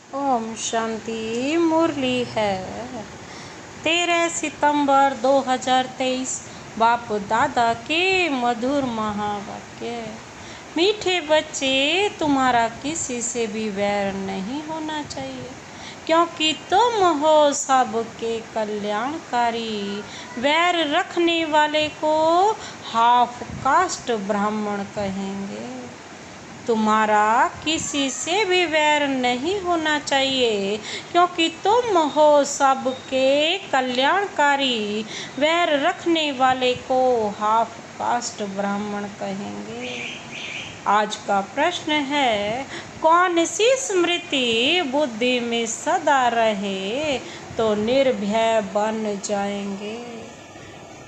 ओम शांति। मुरली है 13 सितंबर 2023। बाप दादा के मधुर महावाक्य। मीठे बच्चे, तुम्हारा किसी से भी वैर नहीं होना चाहिए, क्योंकि तुम हो सबके कल्याणकारी। वैर रखने वाले को हाफ कास्ट ब्राह्मण कहेंगे। तुम्हारा किसी से भी वैर नहीं होना चाहिए, क्योंकि तुम हो सबके कल्याणकारी। वैर रखने वाले को हाफ कास्ट ब्राह्मण कहेंगे। आज का प्रश्न है, कौन सी स्मृति बुद्धि में सदा रहे तो निर्भय बन जाएंगे।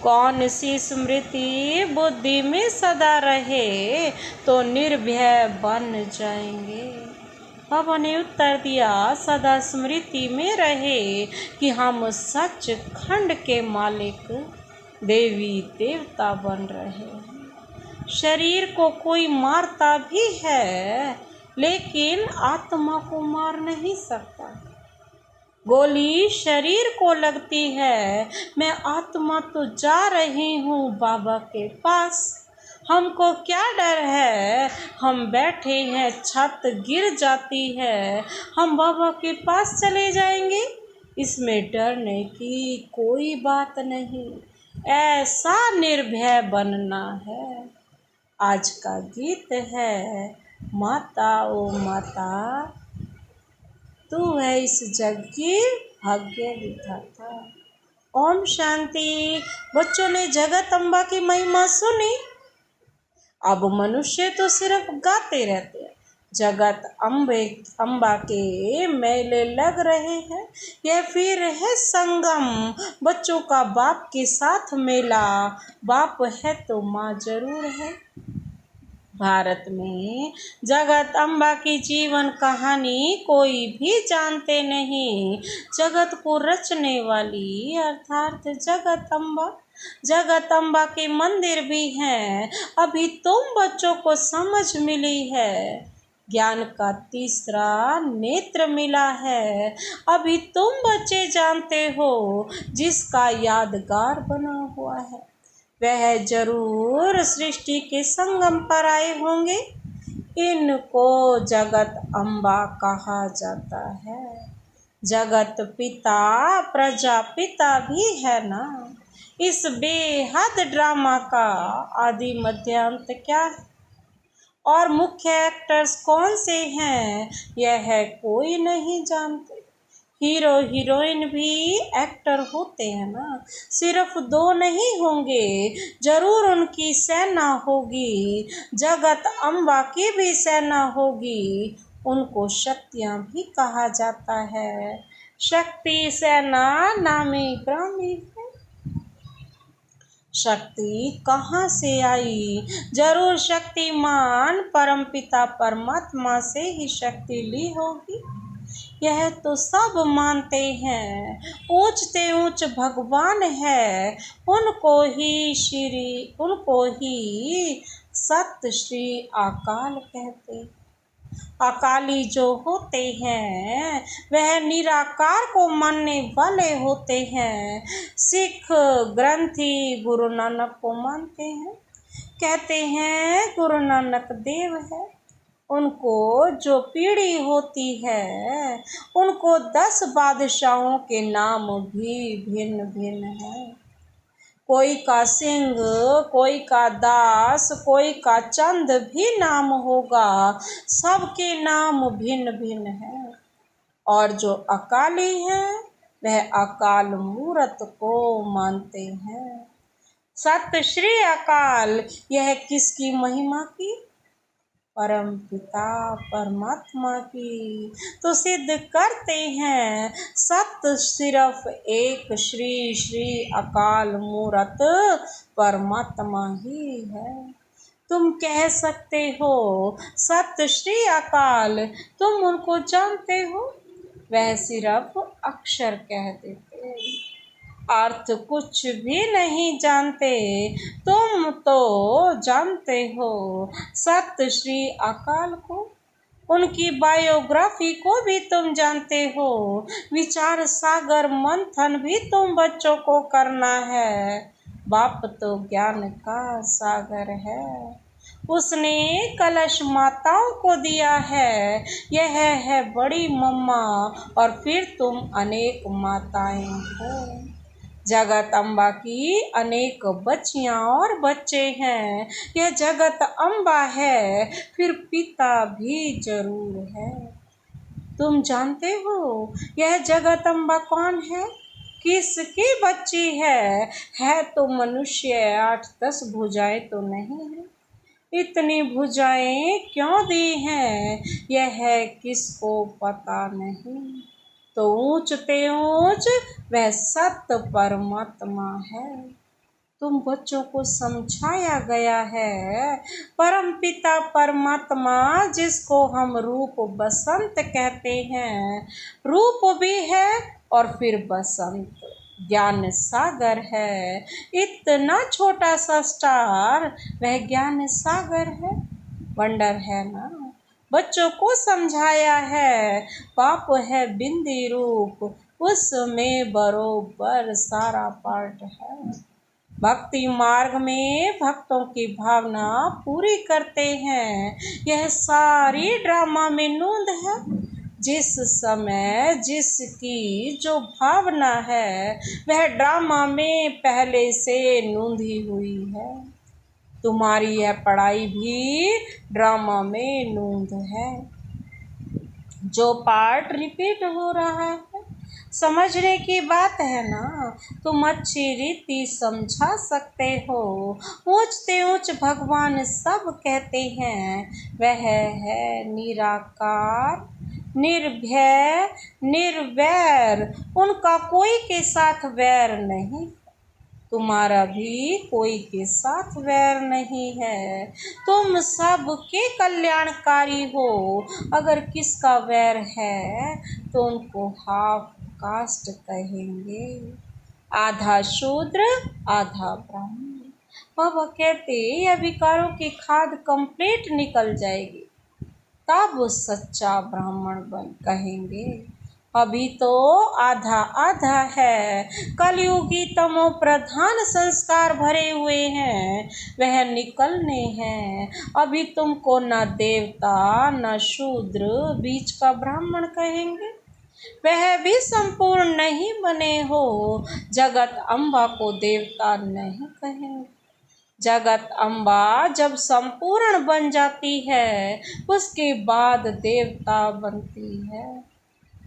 कौन सी स्मृति बुद्धि में सदा रहे तो निर्भय बन जाएंगे। बाबा ने उत्तर दिया, सदा स्मृति में रहे कि हम सच खंड के मालिक देवी देवता बन रहे हैं। शरीर को कोई मारता भी है, लेकिन आत्मा को मार नहीं सकता। गोली शरीर को लगती है, मैं आत्मा तो जा रही हूँ बाबा के पास। हमको क्या डर है, हम बैठे हैं, छत गिर जाती है, हम बाबा के पास चले जाएंगे। इसमें डरने की कोई बात नहीं, ऐसा निर्भय बनना है। आज का गीत है, माता ओ माता, तू है इस जग की भाग्य विधाता। ओम शांति। बच्चों ने जगत अम्बा की महिमा सुनी। अब मनुष्य तो सिर्फ गाते रहते हैं। जगत अम्बा के मेले लग रहे हैं। यह फिर है संगम, बच्चों का बाप के साथ मेला। बाप है तो माँ जरूर है। भारत में जगत अम्बा की जीवन कहानी कोई भी जानते नहीं। जगत को रचने वाली अर्थात जगत अम्बा के मंदिर भी हैं। अभी तुम बच्चों को समझ मिली है, ज्ञान का तीसरा नेत्र मिला है। अभी तुम बच्चे जानते हो, जिसका यादगार बना हुआ है, वह जरूर सृष्टि के संगम पर आए होंगे। इनको जगत अम्बा कहा जाता है। जगत पिता प्रजापिता भी है ना। इस बेहद ड्रामा का आदि मध्य अंत क्या है और मुख्य एक्टर्स कौन से हैं, यह कोई नहीं जानते। हीरो हीरोइन भी एक्टर होते हैं ना, सिर्फ दो नहीं होंगे, जरूर उनकी सेना होगी। जगत अम्बा की भी सेना होगी। उनको शक्तियाँ भी कहा जाता है। शक्ति सेना नामी ग्रामी है। शक्ति कहाँ से आई, जरूर शक्तिमान परमपिता परमात्मा से ही शक्ति ली होगी। यह तो सब मानते हैं, ऊंचते ऊंच भगवान है। उनको ही सत श्री अकाल कहते। अकाली जो होते हैं, वह निराकार को मानने वाले होते हैं। सिख ग्रंथी गुरु नानक को मानते हैं, कहते हैं गुरु नानक देव है। उनको जो पीढ़ी होती है, उनको 10 बादशाहों के नाम भी भिन्न भिन्न हैं। कोई का सिंह, कोई का दास, कोई का चंद भी नाम होगा। सबके नाम भिन्न भिन्न हैं। और जो अकाली है, वह अकाल मूरत को मानते हैं। सत श्री अकाल, यह किसकी महिमा की? परम पिता परमात्मा की। तो सिद्ध करते हैं, सत सिर्फ एक श्री श्री अकाल मूरत परमात्मा ही है। तुम कह सकते हो सत श्री अकाल, तुम उनको जानते हो, वह सिर्फ अक्षर कह देते, अर्थ कुछ भी नहीं जानते। तुम तो जानते हो सत श्री अकाल को। उनकी बायोग्राफी को भी तुम जानते हो। विचार सागर मंथन भी तुम बच्चों को करना है। बाप तो ज्ञान का सागर है, उसने कलश माताओं को दिया है। यह है बड़ी मम्मा और फिर तुम अनेक माताएं हो। जगत अम्बा की अनेक बच्चियां और बच्चे हैं। यह जगत अम्बा है, फिर पिता भी जरूर है। तुम जानते हो यह जगत अम्बा कौन है, किसकी बच्ची है तो मनुष्य 8-10 भुजाएं तो नहीं है। इतनी भुजाएं क्यों दी हैं यह किसको पता नहीं। तो ऊंच ते ऊंच वह सत्य परमात्मा है। तुम बच्चों को समझाया गया है परम पिता परमात्मा, जिसको हम रूप बसंत कहते हैं। रूप भी है और फिर बसंत, ज्ञान सागर है। इतना छोटा सा स्टार वह ज्ञान सागर है। वंडर है ना। बच्चों को समझाया है पाप है बिंदी रूप, उसमें बरोबर सारा पार्ट है। भक्ति मार्ग में भक्तों की भावना पूरी करते हैं। यह सारी ड्रामा में नूंद है। जिस समय जिसकी जो भावना है वह ड्रामा में पहले से नूंधी हुई है। तुम्हारी यह पढ़ाई भी ड्रामा में नूंद है। जो पार्ट रिपीट हो रहा है समझने की बात है ना। तुम अच्छी रीति समझा सकते हो। ऊंचते ऊंच भगवान सब कहते हैं। वह है निराकार, निर्भय, निर्वैर। उनका कोई के साथ वैर नहीं। तुम्हारा भी कोई के साथ वैर नहीं है। तुम सब के कल्याणकारी हो। अगर किसका वैर है तो उनको हाफ कास्ट कहेंगे, आधा शूद्र आधा ब्राह्मण। बाबा कहते यह विकारों की खाद कंप्लीट निकल जाएगी तब सच्चा ब्राह्मण बन कहेंगे। अभी तो आधा आधा है। कलयुगी तमो प्रधान संस्कार भरे हुए हैं, वह निकलने हैं। अभी तुमको न देवता न शूद्र बीच का ब्राह्मण कहेंगे। वह भी संपूर्ण नहीं बने हो। जगत अम्बा को देवता नहीं कहेंगे। जगत अम्बा जब संपूर्ण बन जाती है उसके बाद देवता बनती है।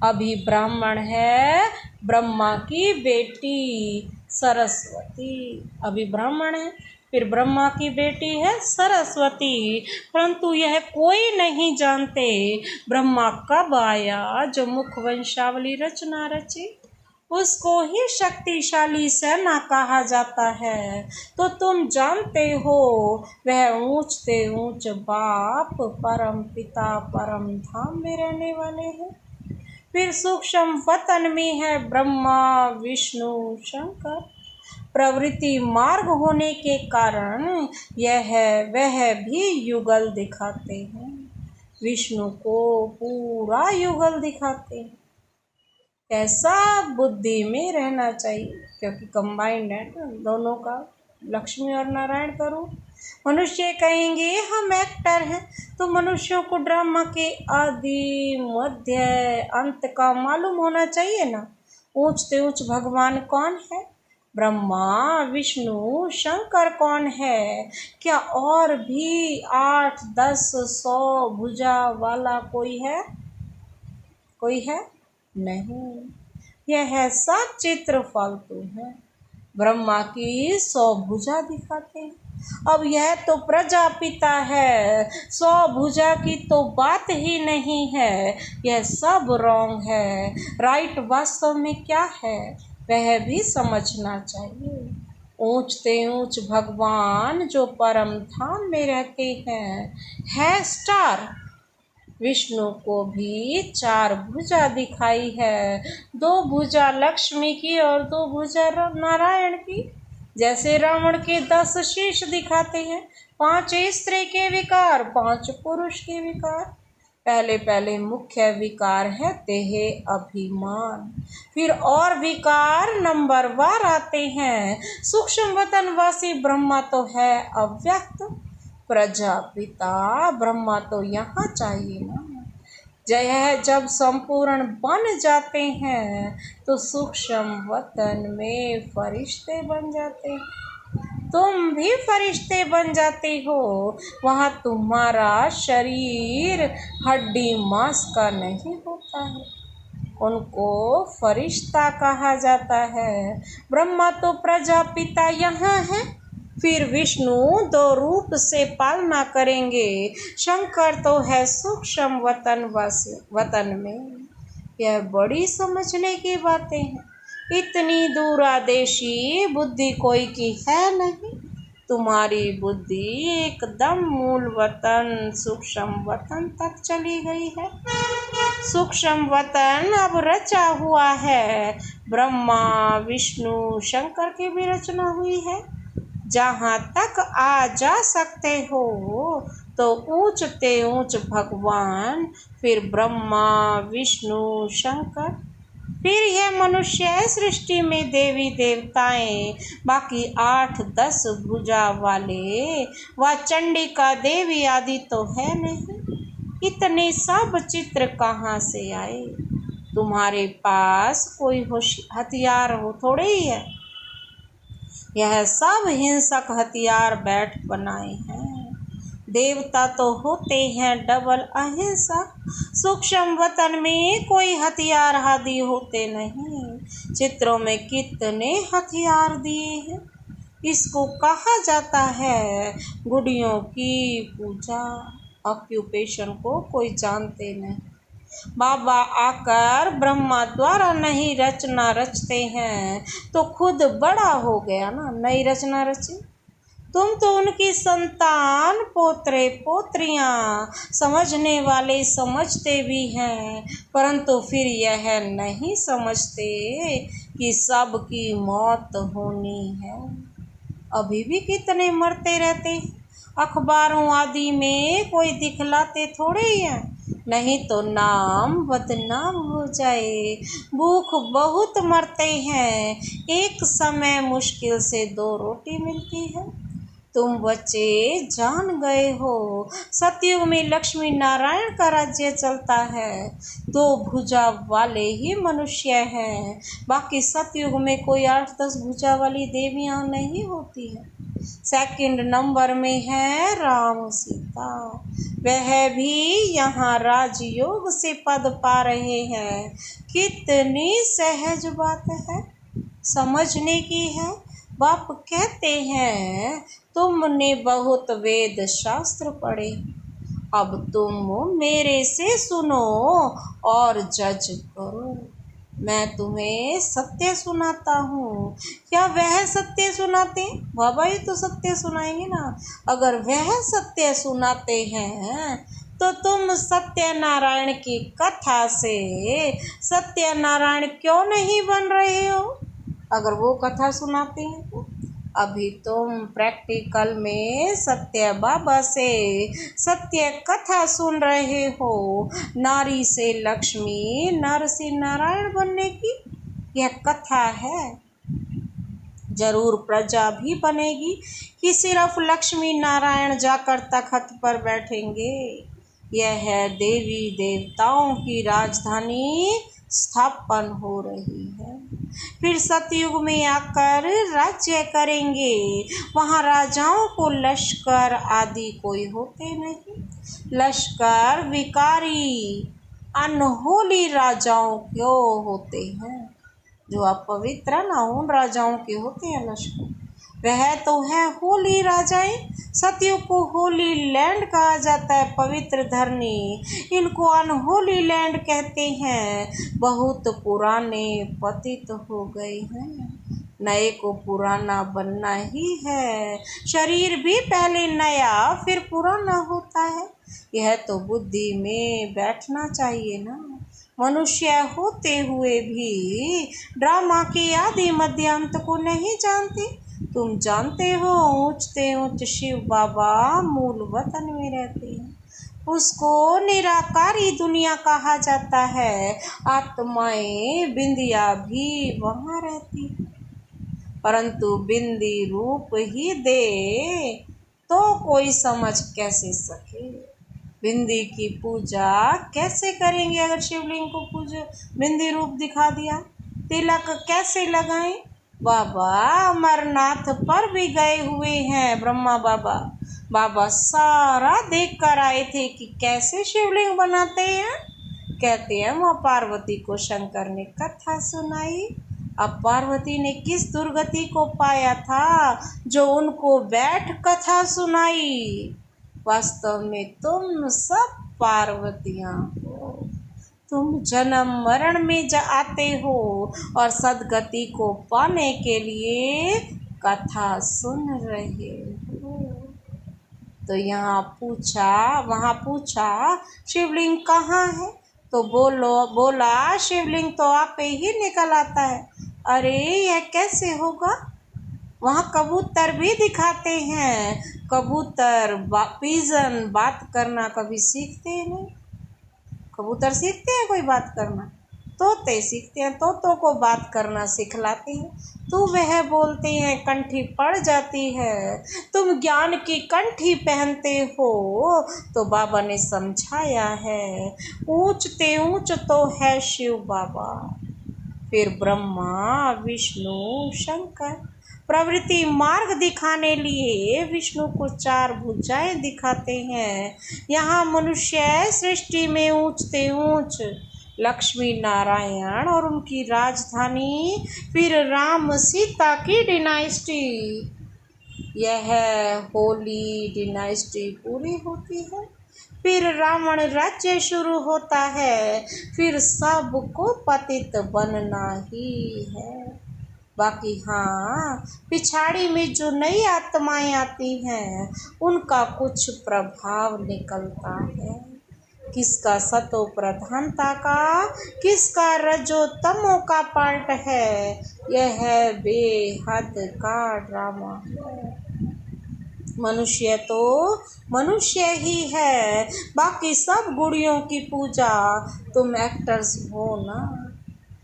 अभी ब्राह्मण है ब्रह्मा की बेटी सरस्वती। अभी ब्राह्मण है, फिर ब्रह्मा की बेटी है सरस्वती। परंतु यह कोई नहीं जानते ब्रह्मा कब आया। जो मुख वंशावली रचना रची उसको ही शक्तिशाली सेना कहा जाता है। तो तुम जानते हो वह ऊंचते ऊंच बाप परम पिता परम धाम में रहने वाले हैं। फिर सूक्ष्म वतन में है ब्रह्मा विष्णु शंकर। प्रवृत्ति मार्ग होने के कारण वह भी युगल दिखाते हैं। विष्णु को पूरा युगल दिखाते हैं। कैसा बुद्धि में रहना चाहिए, क्योंकि कंबाइंड है दोनों का, लक्ष्मी और नारायण का रूप। मनुष्य कहेंगे हम एक्टर हैं, तो मनुष्यों को ड्रामा के आदि मध्य अंत का मालूम होना चाहिए ना। ऊंचते ऊंच भगवान कौन है, ब्रह्मा विष्णु शंकर कौन है। क्या और भी 8, 10, 100 भुजा वाला कोई है? कोई है नहीं। यह सब चित्र फालतू है। ब्रह्मा की 100 भुजा दिखाते हैं। अब यह तो प्रजापिता है, 100 भुजा की तो बात ही नहीं है। यह सब रॉन्ग है। राइट वास्तव में क्या है वह भी समझना चाहिए। ऊंचते ऊंच भगवान जो परम धाम में रहते हैं है स्टार। विष्णु को भी 4 भुजा दिखाई है, 2 भुजा लक्ष्मी की और 2 भुजा नारायण की। जैसे रावण के 10 शीश दिखाते हैं, 5 स्त्री के विकार 5 पुरुष के विकार। पहले पहले मुख्य विकार है देह अभिमान, फिर और विकार नंबरवार आते हैं। सूक्ष्म वतनवासी ब्रह्मा तो है अव्यक्त, प्रजापिता ब्रह्मा तो यहाँ चाहिए ना। यह जब संपूर्ण बन जाते हैं तो सूक्ष्म वतन में फरिश्ते बन जाते हैं। तुम भी फरिश्ते बन जाते हो। वहाँ तुम्हारा शरीर हड्डी मांस का नहीं होता है, उनको फरिश्ता कहा जाता है। ब्रह्मा तो प्रजापिता यहाँ है, फिर विष्णु 2 रूप से पालना करेंगे। शंकर तो है सूक्ष्म वतन में। यह बड़ी समझने की बातें हैं। इतनी दूरादेशी बुद्धि कोई की है नहीं। तुम्हारी बुद्धि एकदम मूल वतन सूक्ष्म वतन तक चली गई है। सूक्ष्म वतन अब रचा हुआ है। ब्रह्मा विष्णु शंकर की भी रचना हुई है। जहाँ तक आ जा सकते हो तो ऊंचते ऊंच भगवान, फिर ब्रह्मा विष्णु शंकर, फिर यह मनुष्य सृष्टि में देवी देवताएं, बाकी 8-10 भुजा वाले व चंडिका देवी आदि तो है नहीं। इतने सब चित्र कहाँ से आए? तुम्हारे पास कोई हथियार हो थोड़े ही है। यह सब हिंसक हथियार बैठ बनाए हैं। देवता तो होते हैं डबल अहिंसक। सूक्ष्म वतन में कोई हथियार आदि होते नहीं। चित्रों में कितने हथियार दिए हैं। इसको कहा जाता है गुड़ियों की पूजा। ऑक्यूपेशन को कोई जानते नहीं। बाबा आकर ब्रह्मा द्वारा नई रचना रचते हैं तो खुद बड़ा हो गया ना, नई रचना रची। तुम तो उनकी संतान, पोतरे पोत्रियां। समझने वाले समझते भी हैं, परंतु फिर यह नहीं समझते कि सबकी मौत होनी है। अभी भी कितने मरते रहते। अखबारों आदि में कोई दिखलाते थोड़े ही हैं, नहीं तो नाम बदनाम हो जाए। भूख बहुत मरते हैं, एक समय मुश्किल से 2 रोटी मिलती है। तुम बच्चे जान गए हो सतयुग में लक्ष्मी नारायण का राज्य चलता है। 2 भुजा वाले ही मनुष्य हैं, बाकी सतयुग में कोई 8-10 भुजा वाली देवियां नहीं होती हैं। सेकंड नंबर में है राम सीता, वह भी यहाँ राजयोग से पद पा रहे हैं। कितनी सहज बात है, समझने की है। बाप कहते हैं तुमने बहुत वेद शास्त्र पढ़े, अब तुम मेरे से सुनो और जज करो। मैं तुम्हें सत्य सुनाता हूँ। क्या वह सत्य सुनाते? बाबा ही तो सत्य सुनाएंगे ना। अगर वह सत्य सुनाते हैं तो तुम सत्यनारायण की कथा से सत्यनारायण क्यों नहीं बन रहे हो? अगर वो कथा सुनाते हैं तो अभी तुम प्रैक्टिकल में सत्य बाबा से सत्य कथा सुन रहे हो। नारी से लक्ष्मी, नर से नारायण बनने की यह कथा है। जरूर प्रजा भी बनेगी कि सिर्फ लक्ष्मी नारायण जाकर तख्त पर बैठेंगे। यह है देवी देवताओं की राजधानी स्थापन हो रही है। फिर सतयुग में आकर राज्य करेंगे। वहाँ राजाओं को लश्कर आदि कोई होते नहीं। लश्कर विकारी अनहोली राजाओं क्यों होते हैं? जो अपवित्र ना उन राजाओं के होते हैं लश्कर। वह तो है होली राजाएं। सतयुग को होली लैंड कहा जाता है, पवित्र धरनी। इनको अनहोली लैंड कहते हैं। बहुत पुराने पतित हो गए हैं, नए को पुराना बनना ही है। शरीर भी पहले नया फिर पुराना होता है। यह तो बुद्धि में बैठना चाहिए ना। मनुष्य होते हुए भी ड्रामा के आदि मध्यांत को नहीं जानते। तुम जानते हो ऊंचते ऊंच शिव बाबा मूल वतन में रहते हैं। उसको निराकारी दुनिया कहा जाता है। आत्माएं बिंदिया भी वहाँ रहती है, परंतु बिंदी रूप ही दे तो कोई समझ कैसे सके। बिंदी की पूजा कैसे करेंगे अगर शिवलिंग को पूजा बिंदी रूप दिखा दिया? तिलक कैसे लगाएं? बाबा अमरनाथ पर भी गए हुए हैं ब्रह्मा बाबा। बाबा सारा देख कर आए थे कि कैसे शिवलिंग बनाते हैं। कहते हैं वहाँ पार्वती को शंकर ने कथा सुनाई। अब पार्वती ने किस दुर्गति को पाया था जो उनको बैठ कथा सुनाई? वास्तव में तुम सब पार्वतियां हो। तुम जन्म मरण में आते हो और सदगति को पाने के लिए कथा सुन रहे हो। तो वहाँ पूछा शिवलिंग कहाँ है? तो बोला शिवलिंग तो आप ही निकल आता है। अरे यह कैसे होगा? वहाँ कबूतर भी दिखाते हैं। कबूतर पिजन बात करना कभी सीखते नहीं। कबूतर सीखते हैं कोई बात करना? तोते सीखते हैं, तोतों को बात करना सिखलाते हैं। तो वह बोलते हैं कंठी पड़ जाती है। तुम ज्ञान की कंठी पहनते हो। तो बाबा ने समझाया है ऊंचते ऊंच तो है शिव बाबा, फिर ब्रह्मा विष्णु शंकर। प्रवृत्ति मार्ग दिखाने लिए विष्णु को 4 भुजाएं दिखाते हैं। यहाँ मनुष्य सृष्टि में ऊंचते ऊंच लक्ष्मी नारायण और उनकी राजधानी, फिर राम सीता की डिनाइस्टी। यह होली डिनाइस्टी पूरी होती है, फिर रावण राज्य शुरू होता है, फिर सबको पतित बनना ही है। बाकी हाँ, पिछाड़ी में जो नई आत्माएं आती हैं उनका कुछ प्रभाव निकलता है। किसका सतो प्रधानता का, किसका रजो तमो का पार्ट है, यह बेहद का ड्रामा है। मनुष्य तो मनुष्य ही है, बाकी सब गुड़ियों की पूजा तुम एक्टर्स हो ना।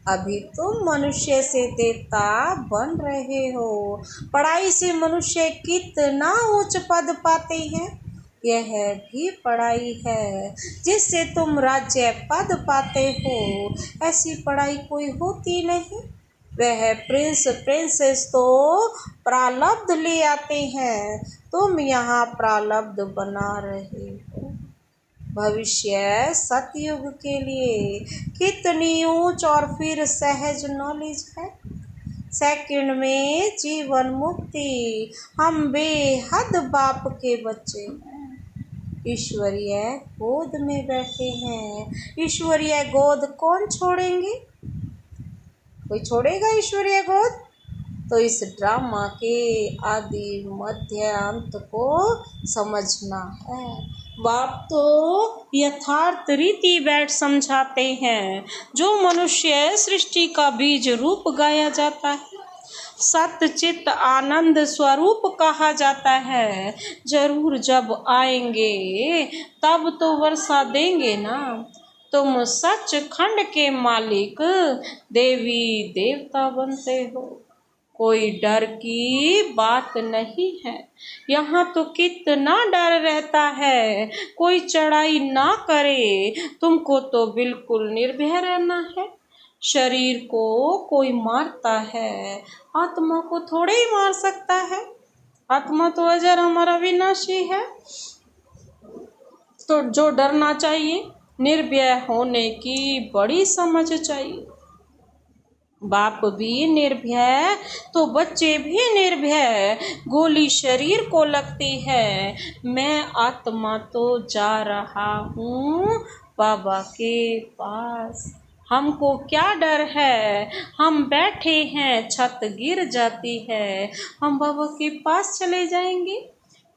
अभी तुम मनुष्य से देवता बन रहे हो। पढ़ाई से मनुष्य कितना उच्च पद पाते हैं, यह भी पढ़ाई है जिससे तुम राज्य पद पाते हो। ऐसी पढ़ाई कोई होती नहीं। वह प्रिंस प्रिंसेस तो प्रारब्ध ले आते हैं, तुम यहाँ प्रारब्ध बना रहे हो। भविष्य सतयुग के लिए कितनी ऊंच और फिर सहज नॉलेज है। सेकंड में जीवन मुक्ति। हम बेहद बाप के बच्चे हैं। ईश्वरीय गोद में बैठे हैं। ईश्वरीय गोद कौन छोड़ेंगे? कोई छोड़ेगा ईश्वरीय गोद? तो इस ड्रामा के आदि मध्य अंत को समझना है। बाप तो यथार्थ रीति बैठ समझाते हैं। जो मनुष्य सृष्टि का बीज रूप गाया जाता है, सत्य चित्त आनंद स्वरूप कहा जाता है। जरूर जब आएंगे तब तो वर्षा देंगे ना। तुम सच खंड के मालिक देवी देवता बनते हो। कोई डर की बात नहीं है। यहाँ तो कितना डर रहता है। कोई चढ़ाई ना करे, तुमको तो बिल्कुल निर्भय रहना है। शरीर को कोई मारता है, आत्मा को थोड़े ही मार सकता है। आत्मा तो अजर हमारा विनाशी है। तो जो डरना चाहिए, निर्भय होने की बड़ी समझ चाहिए। बाप भी निर्भय तो बच्चे भी निर्भय। गोली शरीर को लगती है, मैं आत्मा तो जा रहा हूँ बाबा के पास। हमको क्या डर है? हम बैठे हैं, छत गिर जाती है, हम बाबा के पास चले जाएंगे।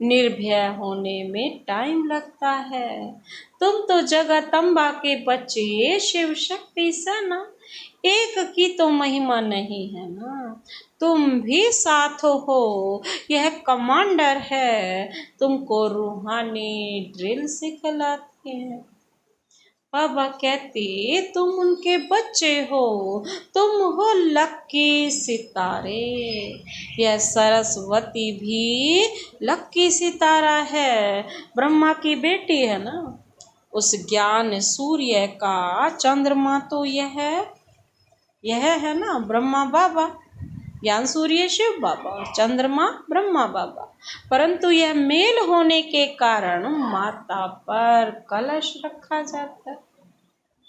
निर्भय होने में टाइम लगता है। तुम तो जगदम्बा के बच्चे, शिव शक्ति सेना, एक की तो महिमा नहीं है ना। तुम भी साथ हो। यह कमांडर है, तुमको रूहानी ड्रिल सिखलाता हैं। बाबा कहते तुम उनके बच्चे हो, तुम हो लक्की सितारे। यह सरस्वती भी लक्की सितारा है, ब्रह्मा की बेटी है ना। उस ज्ञान सूर्य का चंद्रमा तो यह है ना ब्रह्मा बाबा। ज्ञान सूर्य शिव बाबा और चंद्रमा ब्रह्मा बाबा। परंतु यह मेल होने के कारण माता पर कलश रखा जाता है।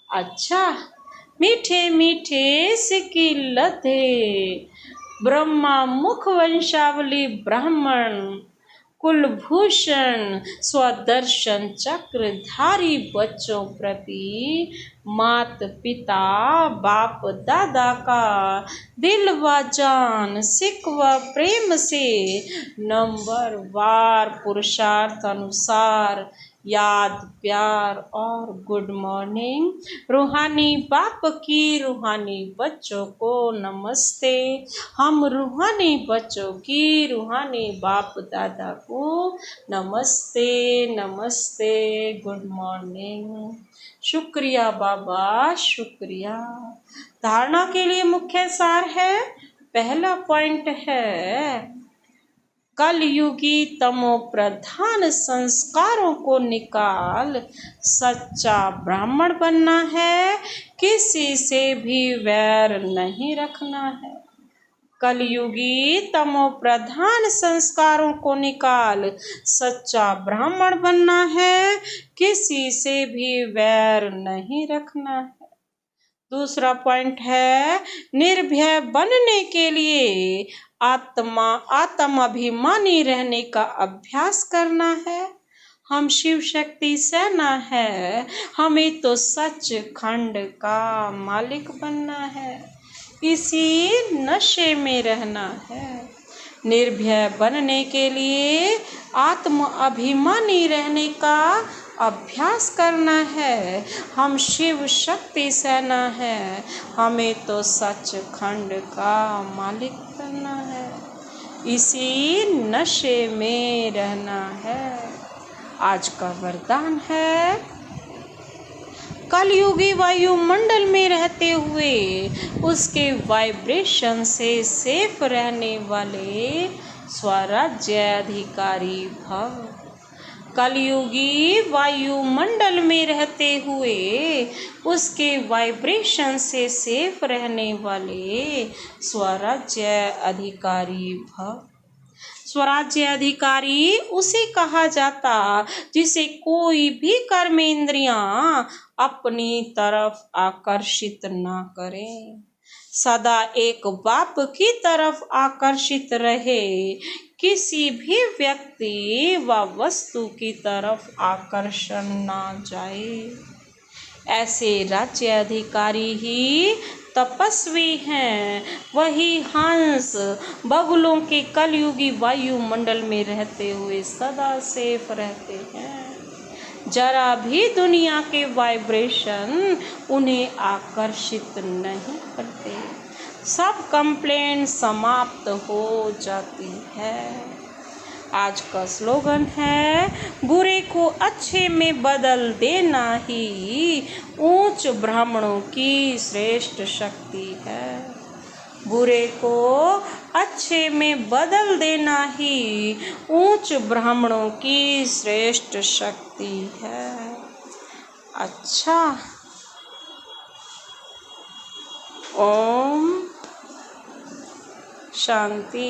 अच्छा, मीठे मीठे सिकी लते, ब्रह्मा मुख वंशावली ब्राह्मण, कुलभूषण स्वदर्शन चक्रधारी बच्चों प्रति मात पिता बाप दादा का दिल व जान सिक व प्रेम से नंबर वार पुरुषार्थ अनुसार याद प्यार और गुड मॉर्निंग। रूहानी बाप की रूहानी बच्चों को नमस्ते। हम रूहानी बच्चों की रूहानी बाप दादा को नमस्ते नमस्ते, गुड मॉर्निंग। शुक्रिया बाबा, शुक्रिया। धारणा के लिए मुख्य सार है, पहला पॉइंट है कलयुगी तमो प्रधान संस्कारों को निकाल सच्चा ब्राह्मण बनना है, किसी से भी वैर नहीं रखना है। कलयुगी तमो प्रधान संस्कारों को निकाल सच्चा ब्राह्मण बनना है, किसी से भी वैर नहीं रखना है। दूसरा पॉइंट है निर्भय बनने के लिए आत्म अभिमानी रहने का अभ्यास करना है। हम शिव शक्ति सेना है, हमें तो सच खंड का मालिक बनना है, इसी नशे में रहना है। निर्भय बनने के लिए आत्म अभिमानी रहने का अभ्यास करना है। हम शिव शक्ति सेना है, हमें तो सच खंड का मालिक बनना है, इसी नशे में रहना है। आज का वरदान है कलयुगी वायुमंडल में रहते हुए उसके वाइब्रेशन से सेफ रहने वाले स्वराज्य अधिकारी भव। कलयुगी वायुमंडल में रहते हुए उसके वाइब्रेशन से सेफ रहने वाले स्वराज्य अधिकारी भव। स्वराज्य अधिकारी उसे कहा जाता जिसे कोई भी कर्मेंद्रियां अपनी तरफ आकर्षित ना करें, सदा एक बाप की तरफ आकर्षित रहे, किसी भी व्यक्ति व वस्तु की तरफ आकर्षण ना जाए। ऐसे राज्य अधिकारी ही तपस्वी हैं, वही हंस बगुलों के कलयुगी वायुमंडल में रहते हुए सदा सेफ रहते हैं। जरा भी दुनिया के वाइब्रेशन उन्हें आकर्षित नहीं करते, सब कंप्लेंट समाप्त हो जाती है। आज का स्लोगन है बुरे को अच्छे में बदल देना ही ऊंच ब्राह्मणों की श्रेष्ठ शक्ति है। बुरे को अच्छे में बदल देना ही ऊंच ब्राह्मणों की श्रेष्ठ शक्ति है। अच्छा, ओम शांति।